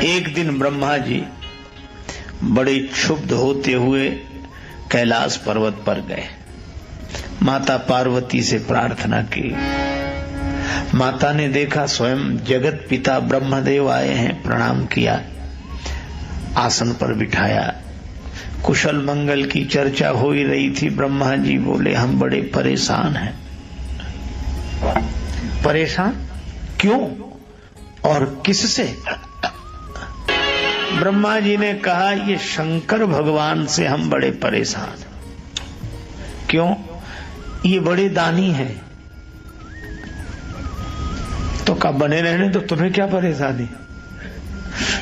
एक दिन ब्रह्मा जी बड़े क्षुब्ध होते हुए कैलाश पर्वत पर गए। माता पार्वती से प्रार्थना की। माता ने देखा स्वयं जगत पिता ब्रह्मदेव आए हैं, प्रणाम किया, आसन पर बिठाया। कुशल मंगल की चर्चा हो ही रही थी। ब्रह्मा जी बोले, हम बड़े परेशान हैं। परेशान क्यों और किससे? ब्रह्मा जी ने कहा, ये शंकर भगवान से हम बड़े परेशान। क्यों? ये बड़े दानी हैं। तो कब बने रहने तो तुम्हें क्या परेशानी?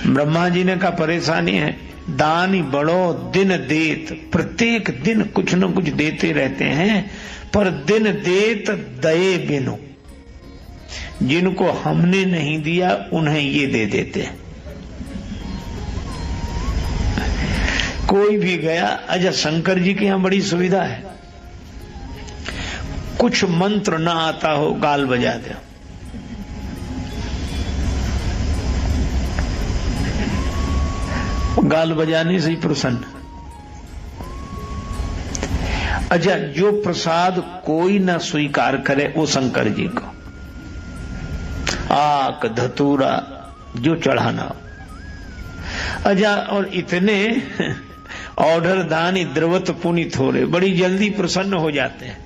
ब्रह्मा जी ने कहा, परेशानी है, दानी बड़ो दिन देत, प्रत्येक दिन कुछ न कुछ देते रहते हैं, पर दिन देत दये बिनु, जिनको हमने नहीं दिया उन्हें ये दे देते हैं। कोई भी गया, अच्छा शंकर जी के यहां बड़ी सुविधा है, कुछ मंत्र ना आता हो गाल बजा दे, गाल बजाने से ही प्रसन्न। अच्छा, जो प्रसाद कोई ना स्वीकार करे वो शंकर जी को, आक धतूरा जो चढ़ाना हो। अच्छा, और इतने ऑर्डर दानी द्रवत पुनित हो रहे, बड़ी जल्दी प्रसन्न हो जाते हैं।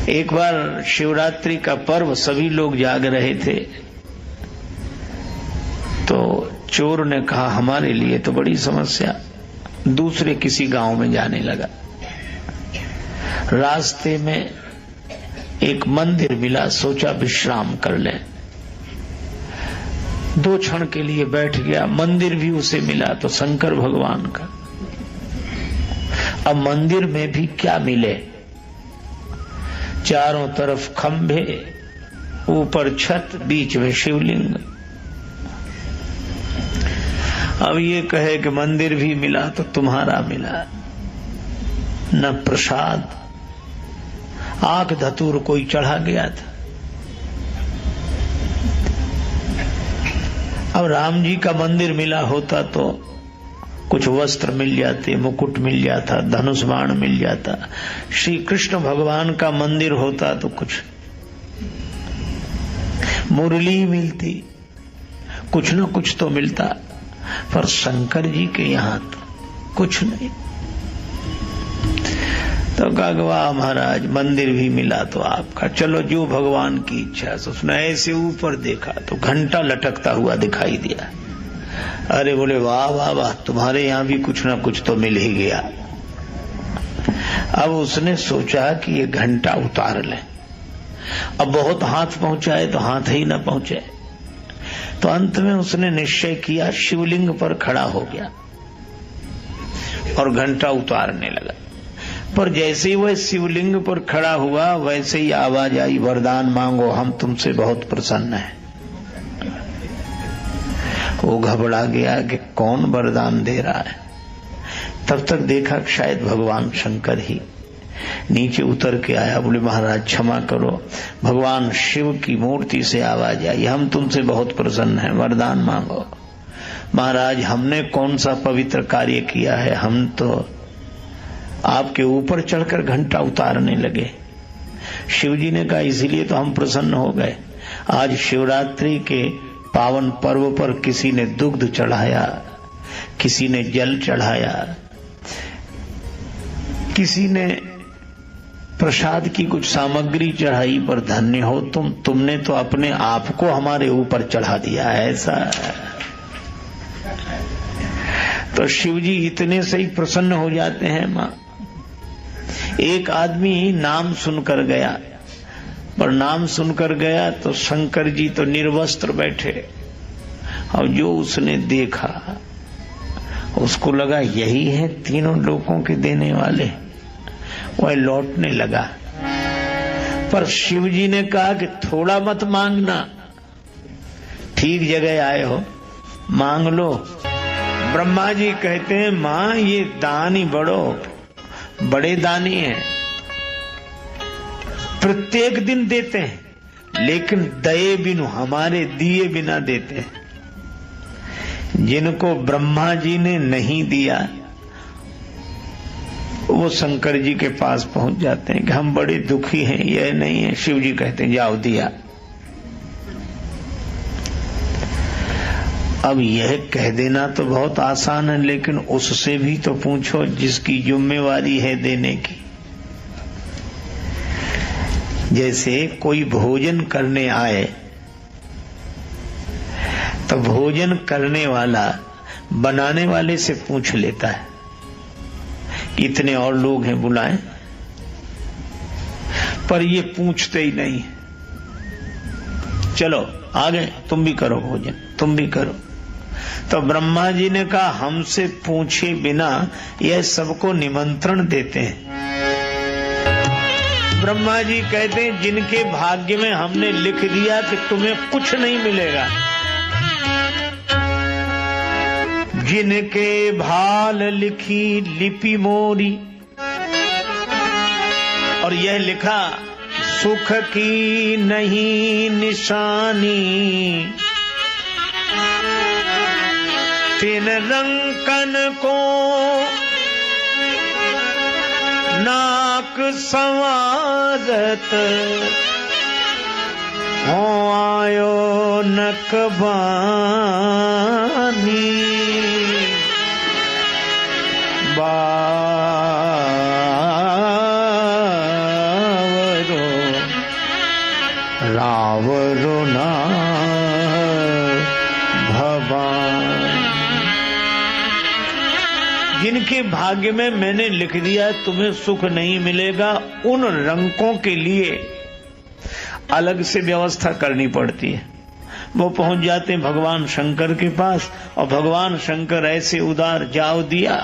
एक बार शिवरात्रि का पर्व, सभी लोग जाग रहे थे, तो चोर ने कहा, हमारे लिए तो बड़ी समस्या, दूसरे किसी गांव में जाने लगा। रास्ते में एक मंदिर मिला, सोचा विश्राम कर लें। 2 क्षण के लिए बैठ गया, मंदिर भी उसे मिला तो शंकर भगवान का। अब मंदिर में भी क्या मिले, चारों तरफ खंभे, ऊपर छत, बीच में शिवलिंग। अब ये कहे कि मंदिर भी मिला तो तुम्हारा मिला, न प्रसाद, आंख धतूर कोई चढ़ा गया था। अब राम जी का मंदिर मिला होता तो कुछ वस्त्र मिल जाते, मुकुट मिल जाता, धनुष बाण मिल जाता। श्री कृष्ण भगवान का मंदिर होता तो कुछ मुरली मिलती, कुछ न कुछ तो मिलता, पर शंकर जी के यहां तो कुछ नहीं। तो कहा, वाह महाराज, मंदिर भी मिला तो आपका, चलो जो भगवान की इच्छा। तो उसने ऐसे ऊपर देखा तो घंटा लटकता हुआ दिखाई दिया। अरे बोले, वाह वाह वाह, तुम्हारे यहां भी कुछ ना कुछ तो मिल ही गया। अब उसने सोचा कि ये घंटा उतार ले। अब बहुत हाथ पहुंचाए तो हाथ ही ना पहुंचे, तो अंत में उसने निश्चय किया, शिवलिंग पर खड़ा हो गया और घंटा उतारने लगा। पर जैसे ही वह शिवलिंग पर खड़ा हुआ, वैसे ही आवाज आई, वरदान मांगो, हम तुमसे बहुत प्रसन्न हैं। वो घबरा गया कि कौन वरदान दे रहा है। तब तक देखा कि शायद भगवान शंकर ही नीचे उतर के आया। बोले, महाराज क्षमा करो, भगवान शिव की मूर्ति से आवाज आई, हम तुमसे बहुत प्रसन्न हैं, वरदान मांगो। महाराज, हमने कौन सा पवित्र कार्य किया है, हम तो आपके ऊपर चढ़कर घंटा उतारने लगे। शिवजी ने कहा, इसीलिए तो हम प्रसन्न हो गए। आज शिवरात्रि के पावन पर्व पर किसी ने दुग्ध चढ़ाया, किसी ने जल चढ़ाया, किसी ने प्रसाद की कुछ सामग्री चढ़ाई, पर धन्य हो तुमने तो अपने आप को हमारे ऊपर चढ़ा दिया है। ऐसा तो शिवजी इतने से ही प्रसन्न हो जाते हैं। मां, एक आदमी नाम सुनकर गया, पर नाम सुनकर गया तो शंकर जी तो निर्वस्त्र बैठे, और जो उसने देखा उसको लगा यही है तीनों लोगों के देने वाले। वह लौटने लगा, पर शिवजी ने कहा कि थोड़ा मत मांगना, ठीक जगह आए हो, मांग लो। ब्रह्मा जी कहते हैं, मां ये दानी बड़े दानी हैं, प्रत्येक दिन देते हैं, लेकिन दये बिनु, हमारे दिए बिना देते हैं। जिनको ब्रह्मा जी ने नहीं दिया वो शंकर जी के पास पहुंच जाते हैं कि हम बड़े दुखी हैं, यह नहीं है। शिव जी कहते हैं जाओ दिया। अब यह कह देना तो बहुत आसान है, लेकिन उससे भी तो पूछो जिसकी जिम्मेवारी है देने की। जैसे कोई भोजन करने आए तो भोजन करने वाला बनाने वाले से पूछ लेता है कि इतने और लोग हैं बुलाएं, पर ये पूछते ही नहीं। चलो आ गए, तुम भी करो भोजन, तुम भी करो। तो ब्रह्मा जी ने कहा हमसे पूछे बिना यह सबको निमंत्रण देते हैं। ब्रह्मा जी कहते हैं जिनके भाग्य में हमने लिख दिया कि तुम्हें कुछ नहीं मिलेगा, जिनके भाल लिखी लिपि मोरी, और यह लिखा सुख की नहीं निशानी, तिन रंकन को नाक संवारत, हो आयो नकबानी, बावरो रावरो ना भवान। जिनके भाग्य में मैंने लिख दिया तुम्हें सुख नहीं मिलेगा, उन रंकों के लिए अलग से व्यवस्था करनी पड़ती है। वो पहुंच जाते हैं भगवान शंकर के पास, और भगवान शंकर ऐसे उदार, जाओ दिया।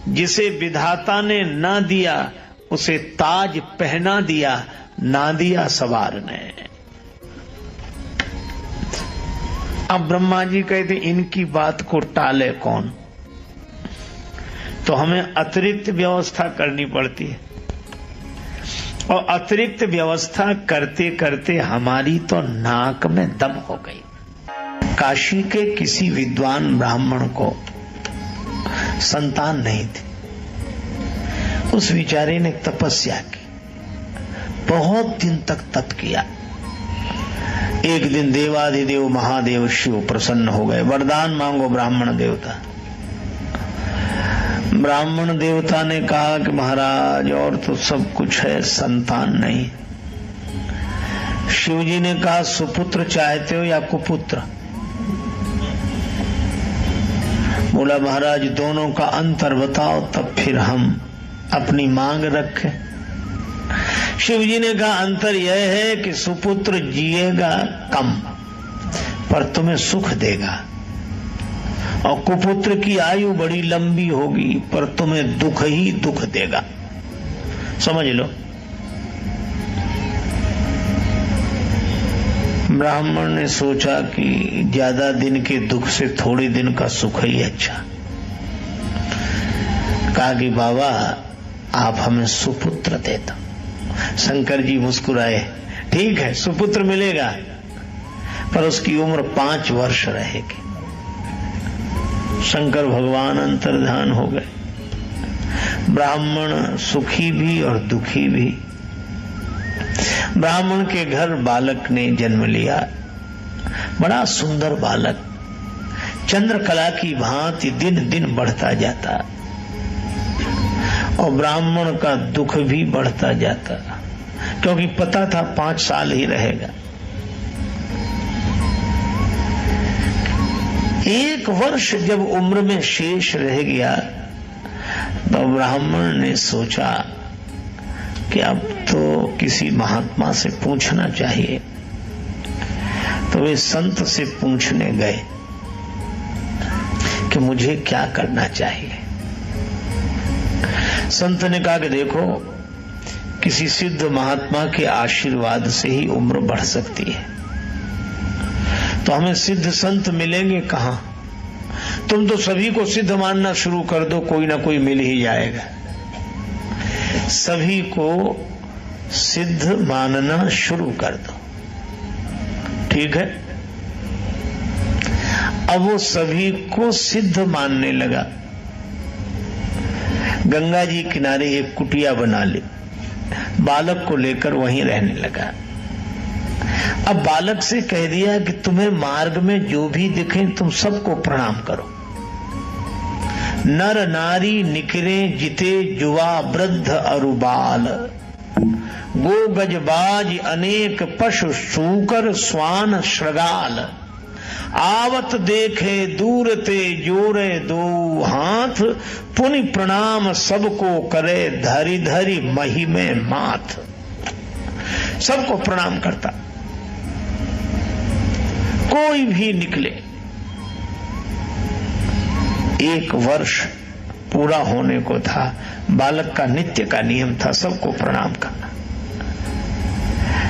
जिसे विधाता ने ना दिया उसे ताज पहना दिया, ना दिया सवार ने। अब ब्रह्मा जी कहते इनकी बात को टाले कौन, तो हमें अतिरिक्त व्यवस्था करनी पड़ती है। और अतिरिक्त व्यवस्था करते करते हमारी तो नाक में दम हो गई। काशी के किसी विद्वान ब्राह्मण को संतान नहीं थी। उस बेचारे ने तपस्या की, बहुत दिन तक तप किया। एक दिन देवाधिदेव महादेव शिव प्रसन्न हो गए। वरदान मांगो ब्राह्मण देवता। ब्राह्मण देवता ने कहा कि महाराज और तो सब कुछ है, संतान नहीं। शिव जी ने कहा सुपुत्र चाहते हो या कुपुत्र? बोला महाराज दोनों का अंतर बताओ, तब फिर हम अपनी मांग रखें। शिव जी ने कहा अंतर यह है कि सुपुत्र जिएगा कम पर तुम्हें सुख देगा, और कुपुत्र की आयु बड़ी लंबी होगी पर तुम्हें दुख ही दुख देगा। समझ लो। ब्राह्मण ने सोचा कि ज्यादा दिन के दुख से थोड़े दिन का सुख ही अच्छा। कहा कि बाबा आप हमें सुपुत्र दे दो। शंकर जी मुस्कुराए, ठीक है सुपुत्र मिलेगा, पर उसकी उम्र 5 वर्ष रहेगी। शंकर भगवान अंतर्धान हो गए। ब्राह्मण सुखी भी और दुखी भी। ब्राह्मण के घर बालक ने जन्म लिया, बड़ा सुंदर बालक, चंद्रकला की भांति दिन दिन बढ़ता जाता, और ब्राह्मण का दुख भी बढ़ता जाता, क्योंकि पता था 5 साल ही रहेगा। 1 वर्ष जब उम्र में शेष रह गया तो ब्राह्मण ने सोचा कि अब तो किसी महात्मा से पूछना चाहिए। तो वे संत से पूछने गए कि मुझे क्या करना चाहिए। संत ने कहा कि देखो किसी सिद्ध महात्मा के आशीर्वाद से ही उम्र बढ़ सकती है, तो हमें सिद्ध संत मिलेंगे कहां? तुम तो सभी को सिद्ध मानना शुरू कर दो, कोई ना कोई मिल ही जाएगा। सभी को सिद्ध मानना शुरू कर दो। ठीक है। अब वो सभी को सिद्ध मानने लगा। गंगा जी किनारे एक कुटिया बना ली, बालक को लेकर वहीं रहने लगा। अब बालक से कह दिया कि तुम्हें मार्ग में जो भी दिखे तुम सबको प्रणाम करो। नर नारी निकरे जिते जुआ वृद्ध अरुबाल, गो गजबाज अनेक पशु सूकर स्वान श्रगाल, आवत देखे दूर ते जोरे दो हाथ, पुनि प्रणाम सबको करे धरी धरी मही में माथ। सबको प्रणाम करता, कोई भी निकले। 1 वर्ष पूरा होने को था, बालक का नित्य का नियम था सबको प्रणाम करना।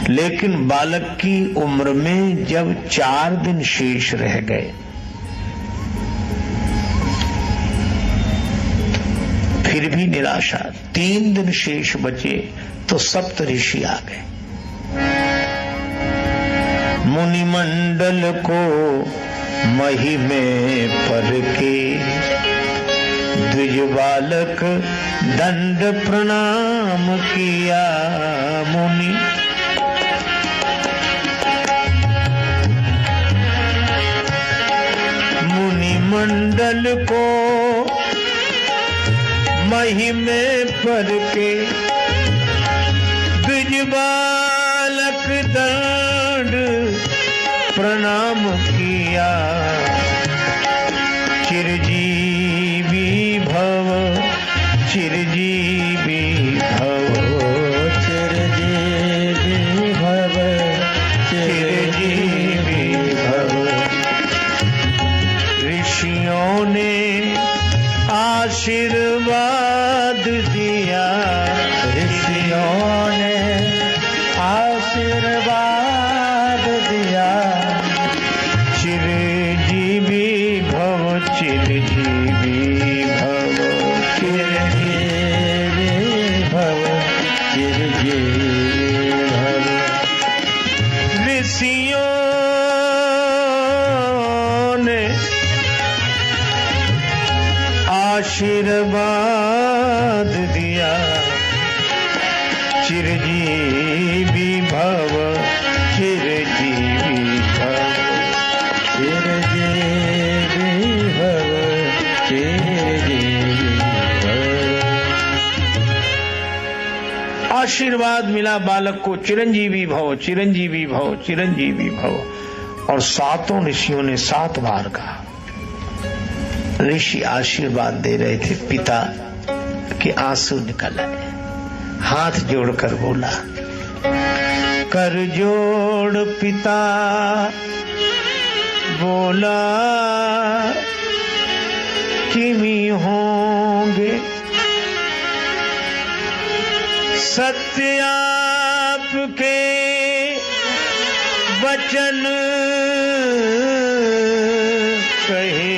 लेकिन बालक की उम्र में जब 4 दिन शेष रह गए, फिर भी निराशा। 3 दिन शेष बचे तो सप्त ऋषि आ गए। मुनि मंडल को मही में परके, द्विज बालक दंड प्रणाम किया मुनि। मुनि मंडल को मही में परके, द्विज बालक दंड प्रणाम किया। चिरजीवी भव, चिरजीवी भव, चिरजीवी भव, चिरजीवी भव। ऋषियों ने आशीर्वाद दिया, ऋषियों ने आशीर्वाद दिया। चिरजीवी भव, चिरजीवी भव, चिरजीवी भव, चिरजीवी भव। ऋषियों ने आशीर्वाद दिया। चिरजीवी भव, चिरजीवी भव, चिरजीवी भव, चिरजीवी भव। आशीर्वाद मिला बालक को, चिरंजीवी भव, चिरंजीवी भव, चिरंजीवी भव। और 7 ऋषियों ने 7 बार कहा। ऋषि आशीर्वाद दे रहे थे, पिता के आंसू निकल आए। हाथ जोड़कर बोला, कर जोड़ पिता बोला, किमी होंगे सत्य आपके वचन कहे।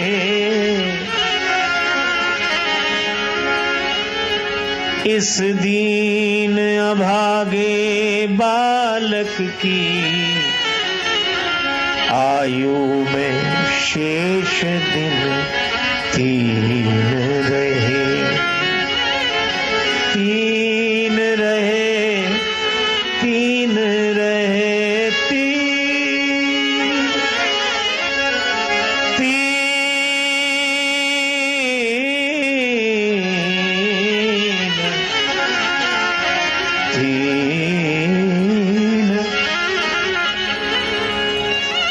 इस दीन अभागे बालक की आयु में शेष दिन 3 रहे, 3 रहे, 3 रहे, 3।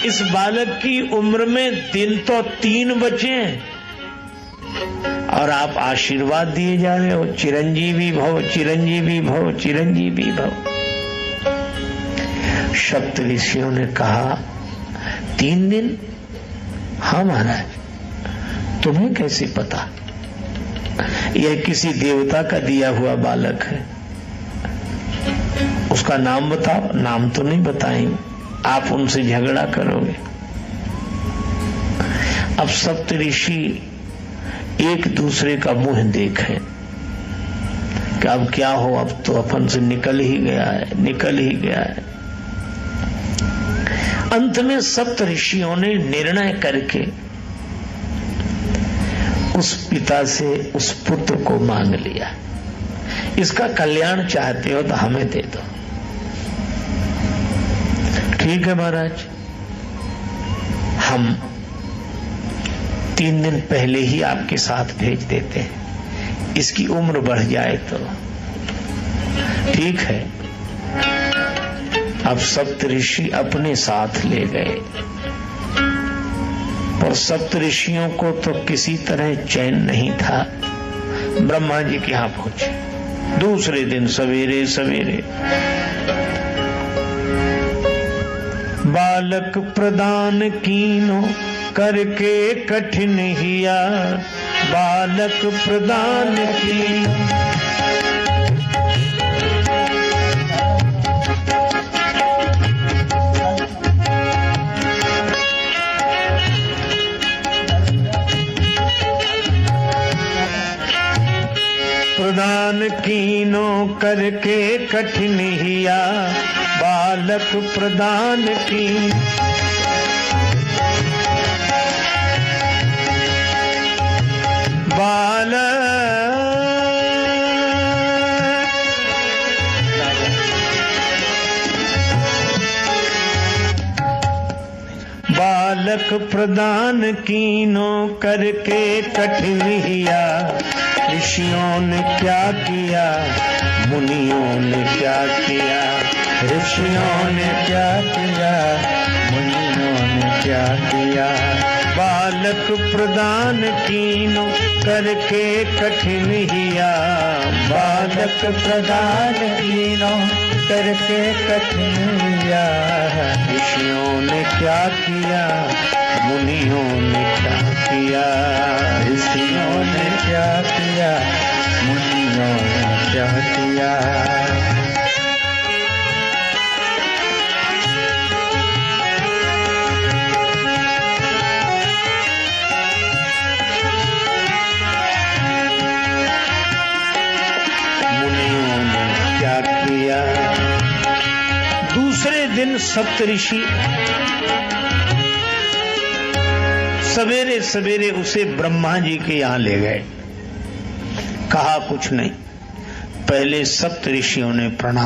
इस बालक की उम्र में दिन तो 3 बचे हैं और आप आशीर्वाद दिए जा रहे हो, चिरंजीवी भव, चिरंजीवी भव, चिरंजीवी भव। सप्त ऋषियों ने कहा, 3 दिन? हाँ महाराज, तुम्हें कैसे पता? यह किसी देवता का दिया हुआ बालक है। उसका नाम बताओ। नाम तो नहीं बताएंगे, आप उनसे झगड़ा करोगे। अब सप्त ऋषि एक दूसरे का मुंह देखें कि अब क्या हो, अब तो अपन से निकल ही गया है, निकल ही गया है। अंत में सप्त ऋषियों ने निर्णय करके उस पिता से उस पुत्र को मांग लिया, इसका कल्याण चाहते हो तो हमें दे दो। ठीक है महाराज, हम 3 दिन पहले ही आपके साथ भेज देते हैं, इसकी उम्र बढ़ जाए तो। ठीक है। अब सप्तऋषि अपने साथ ले गए, पर सप्तऋषियों को तो किसी तरह चैन नहीं था। ब्रह्मा जी के यहां पहुंचे दूसरे दिन सवेरे सवेरे। बालक प्रदान कीनो करके कठिन हिया, बालक प्रदान कीनो। प्रदान कीनो करके कठिन हिया, बालक प्रदान की। बालक प्रदान कीनो करके कठिन हिया, ऋषियों ने क्या किया, मुनियों ने क्या किया, ऋषियों ने क्या किया, मुनियों ने क्या किया। बालक प्रदान कीनो करके कठिन हिया, बालक प्रदान कीनो करके कठिन हिया। ऋषियों ने क्या किया, मुनियों ने क्या किया, ऋषियों ने क्या किया, मुनियों ने क्या किया। मुनियों ने क्या किया। दूसरे दिन सप्तऋषि सवेरे सवेरे उसे ब्रह्मा जी के यहां ले गए। कहा कुछ नहीं, पहले सप्त ऋषियों ने प्रणाम